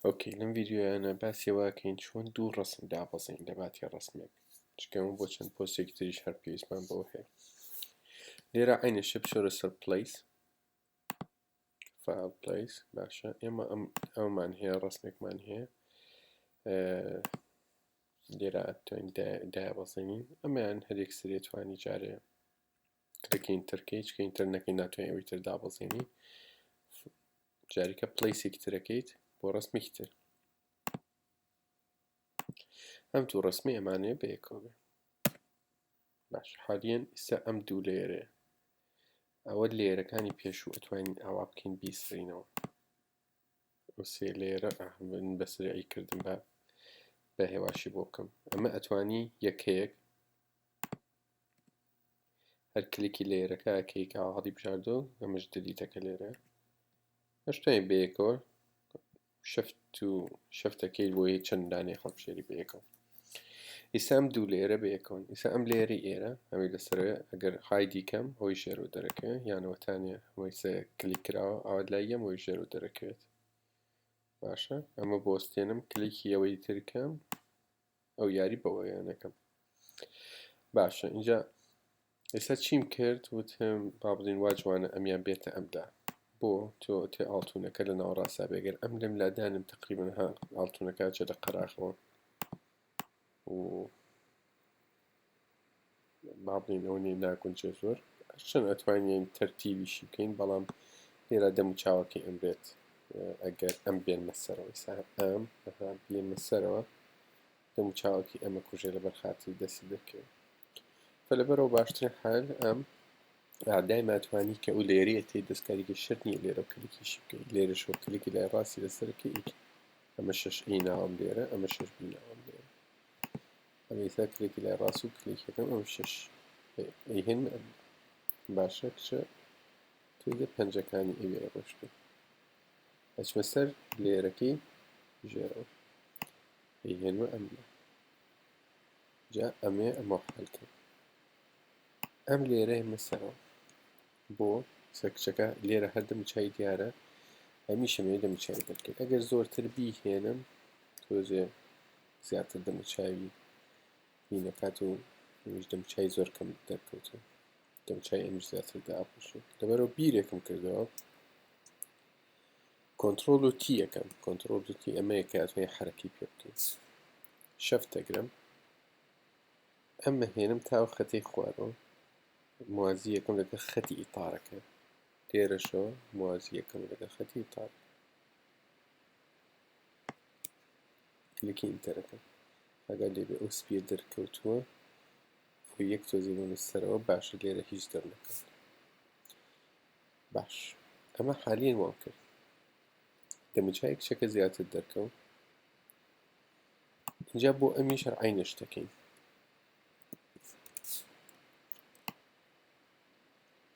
اوكي لم فيديو انا باسي واكين شون دو رسم دابزين لباتي رسمك شكاون بوشن بوستي كتريش هر بيسمان بوهي ليرا عين الشب شو رسل بليس فايل بليس باشا اما او من هي رسمك من هي ليرا اتوين دابزين اما يعني هديك سريت فاني جاري كليكين تركيج كين ترنكي ناتوين اويتر دابزيني جاري كبليسي كتركيت بو رسمي كتر هم تو رسمي اماني بيكوبي باش حاليا ئێستا ئەم دوو لێرەیە ئەوە لێرەکانی پێشوو ئەتوانین ئاوا بکەین بیسڕینەوە ئەو سێ لێرە من بەسرعی کردم بە هێواشی بۆ بکەم ئەمە ئەتوانی یەکەیەک هەر کلیکی لێرەکە ئەکەی کە هەڵی بژاردۆ ئەمەش دلیتەکە لێرە ئەشتوانین بەیەکەوە شەفتەکەی بۆ یەک چەند دانەی هەڵبژێری بەیەکەوە ئێستا ئەم دوو لێرە بەیەکەون ئێستا ئەم لێرەی ئێرە ئەوەی لەسەرەوە ئەگەر های دیکەم ئەوەی ژێرۆ دەرەکەوێت یانەوەتانە ئەوەی کلیک کراوە ئەوە لای یەم ئەوەی ژێرۆ دەرەکەوێت باشە ئەمە بۆستێنم کلیکی ئەوەی ترکەم ئەو یاری بەوەیانەکەم باشە اینجا ئێستا چیم کرد وتم با بڵین وا جوانە ئەمیان بێتە ئەمدا بۆ تۆ تێ ئاڵتونەکە لە ناوەڕاستا بێگەر ئەم لەم لادانم تقریبا ها ئاڵتونەکە چە لە قەراخەوە و با بڵین ئەو نێ ناگونجێ زۆر چەند ئەتوانین تەرتیبیشی بکەین بەڵام لێرە دەم و چاوەکەی ئەم بێت ئەگەر ئەم بێنمە سەرەوە ئێستا ئەم بێنمە سەرەوە دەم و چاوەکی ئەمە کوژێ لەبەر خاتری دەستی دەکەوێت فلەبەرەوە باشترین حال ئەم دایما ئەتوانی کە ئەو لێرەیە تێی دەستکاریگە شەرت نییە لێرە و کلیکیشی بکەیت لێرە شۆ کلیکی لای ڕاستی لەسەرەکەی ئەمە شەش ئی ناوەم لێرە ئەمە شەش بی ناوەم لێرە ئەمە ئێستا کلیکی لای ڕاست و کلیکەکەم ئەم شەش ئەیهێن باشە کچە توی پەنجەکانی ئەوێرە ڕۆشتو ئەچمە سەر لێرەکەی ژێرەوە ئەیهێنوە ئەمە جا ئەمێ ئەمە حەلکە ئەم لێرە ئێمە سەرەوە بۆ سەکچەکە لێرە هەر دەموچای دیارە هەمیشە مێ دەموچای دەکەێت ئەگەر زۆرتر بیهێنم تۆزێ زیاتر دەموچاوی بینەکات و ئەمیش دەموچای زۆر کەم دەرکەوتن دەموچای ئەمیش زیاتر داپۆشێت لەبەرەوە بیرێکم کردەوە کۆنتڕۆڵ و تی یەکەم کۆنتڕۆڵ و تی ئەمەیە کە ئەتوانێت حرەکی پێ بکەیت شەفت دەگرم ئەمە هێنم تاو خەتەی خوارەوە موازی یەکەم لەگەڵ خەتی ئیتارەکە لێرەشەوە موازی یەکەم لەگەڵ خەتی ئیتار کلیکی ئینتەرەکە ئەگەر لێبێ ئەو سپیە دەرکەوتووە ئەو یەک تۆزی بۆنە سەرەوە باشە لێرە هیچ دەرنەکات باش ئەمە حالیان وام کرد دەموچای کچەکە زیاتر دەرکەوت اینجا بۆ ئەمیش هەر عەینە شتەکەین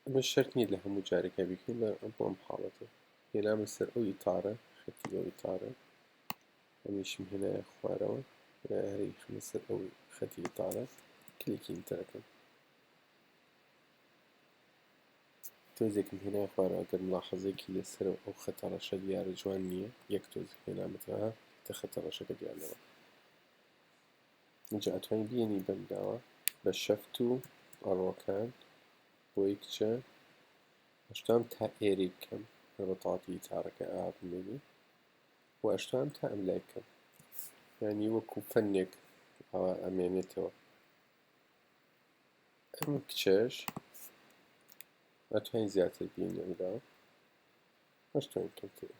ئەمە شەرت نییە لە هەموو جارێکە بیکەین بۆ ئەم حاڵەتە هێنامە سەر ئەو ئیتارە خەتی ئەو ئیتارە ئەمیشم هێنایە خوارەوە هەری خمە سەر ئەو خەتی ئیتارە کلیکی ئینتەرەکەم تۆزێکم هێنایە خوارەوە ئەگەر ملاحەزەیەکی لەسەر ئەو خەتە ڕەشە دیارە جوان نییە یەک تۆز هێنامەتەوە تە خەتە ڕەشەکە دیارەوە اینجا ئەتوانین بێنی بەمداوە بە شەفت و ئەڕۆکان بۆی کچە ئەشتام تا ئێری بکەم ڕەتاتی ئیتارەکە ئابنێنی و ئەشتام تا ئەم لای بکەم یعنی وەکو فەنێک ئەوە ئەمێنێتەوە ئەم کچەش ئەتوانین زیاتر بینی ئەمداوە ئەشتوانین کەمتر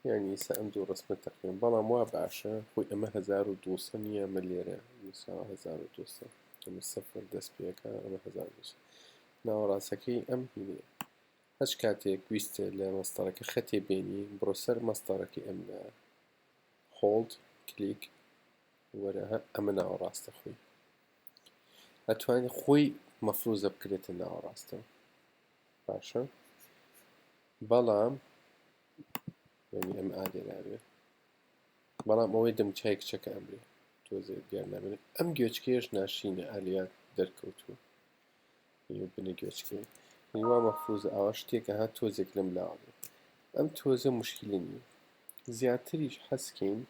یعنی ئێستا ئەم دوو ڕسمە تەقریبا بەڵام وا باشە خۆی ئەمە 1200 نییە ئەمە لێرە مساوا 1200 ئەمە سەفر دەست پێەکە ئەمە 1200 ناوەڕاستەکەی ئەم هینەیە هەچ کاتێک ویستە لە مەستەڕەکە خەتێ بێنی بڕۆ سەر مەستەڕەکەی ئەمدا هۆڵد کلیک وەرە ئەمە ناوەڕاستە خۆی ئەتوانێت خۆی مەفروزە بکرێتە ناوەڕاستەوە باشە بەڵام ینی ئەم ئالێراوێ بەڵام ئەوەی دەموچای کچەکە ئەمرێ تۆزێ دیار نابێت ئەم گوێچکەیەش ناشینە ئالیا دەرکەوتووە بنە گوێچکەی وا مەفروزە ئاوا شتێکە هات تۆزێک لەم لاوێ ئەم تۆزە مشکلی نییە زیاتریش حەسکەین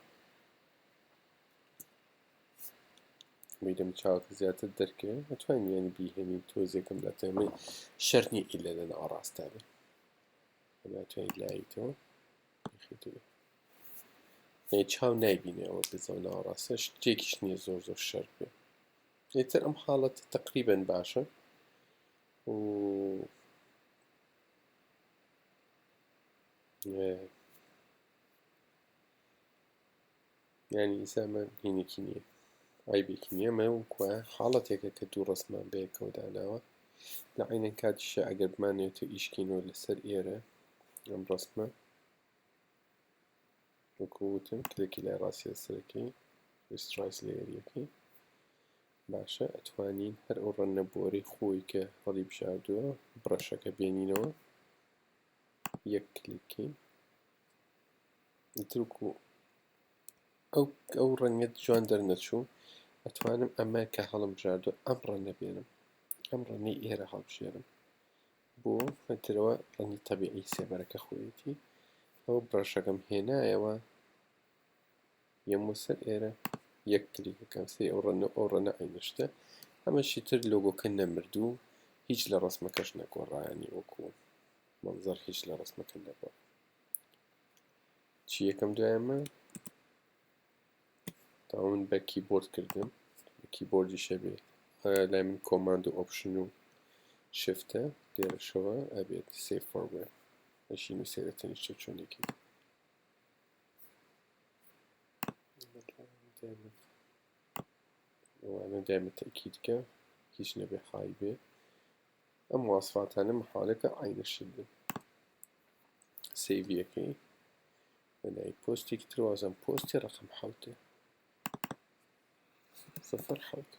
میدەم چاوەکە زیاتر دەرکێ ئەتوانین یانی بیهێنین تۆزێکم دەتەمە شەرنی ئیلە لە ناڕاستە بێ ناتوانین لایتەوە بخیتەوە چاو نایبینەوە بزەو ناڕاستە شتێکیش نییە زۆر زۆر شەر بێ لێتر ئەم حاڵەتە تقریبەن باشە و ینی زەمان هینێکی نییە عیبێکی نییە مە وکوە حاڵەتێکە کە دوو ڕسمان بەیەکەوە داناوە لە عینەن کاتیشە ئەگەر بمانێتە ئیشکینەوە لەسەر ئێرە ئەم ڕسمە وەکووتم کلێکی لای ڕاستی سەرەکەی سترایس لێریەکەی باشە ئەتوانین هەر ئەو ڕەنەبوەرەی خۆی کە هەڵی بژاردووە برەشەکە بێنینەوە یەک کلیکین ترکو ئەو ڕەنگەت جوان دەرنەچوو ئەتوانم ئەمە کە هەڵم بژاردووە ئەم ڕەنە بێنم ئەم ڕەنەی ئێرە هەڵبژێرم بۆ هەترەوە ڕەنی تەبیعی سێبەرەکە خۆیەتی ئەو برەشەکەم هێنایەوە یەمە سەر ئێرە یەک کلیکەکەم سێ ئەو ڕەنە عینشتە ئەمەشی تر لۆگۆکە نەمردوو هیچ لە ڕسمەکەش نەگۆڕایانی وەکو مەنزەر هیچ لە ڕسمەکە نەگۆڕ چی یەکەم دوایەمە تا من بە کیبۆرد کردم کیبۆردی شەبێ لای من کۆماند و ئۆپشن و شفتە لێرەشەوە ئەبێت سێف فۆرمێت ئەشین و سێرەتەنیشتە چۆنێکی ئەوانە دایمە تەکیدکە هیچ نەبێ حای بێ ئەم واسفاتانە محاڵەکە عینەشت بن سەیڤیەکەی بەلای پۆستێکی تر وازم پۆستی ڕقم حەوتە 0 حەوت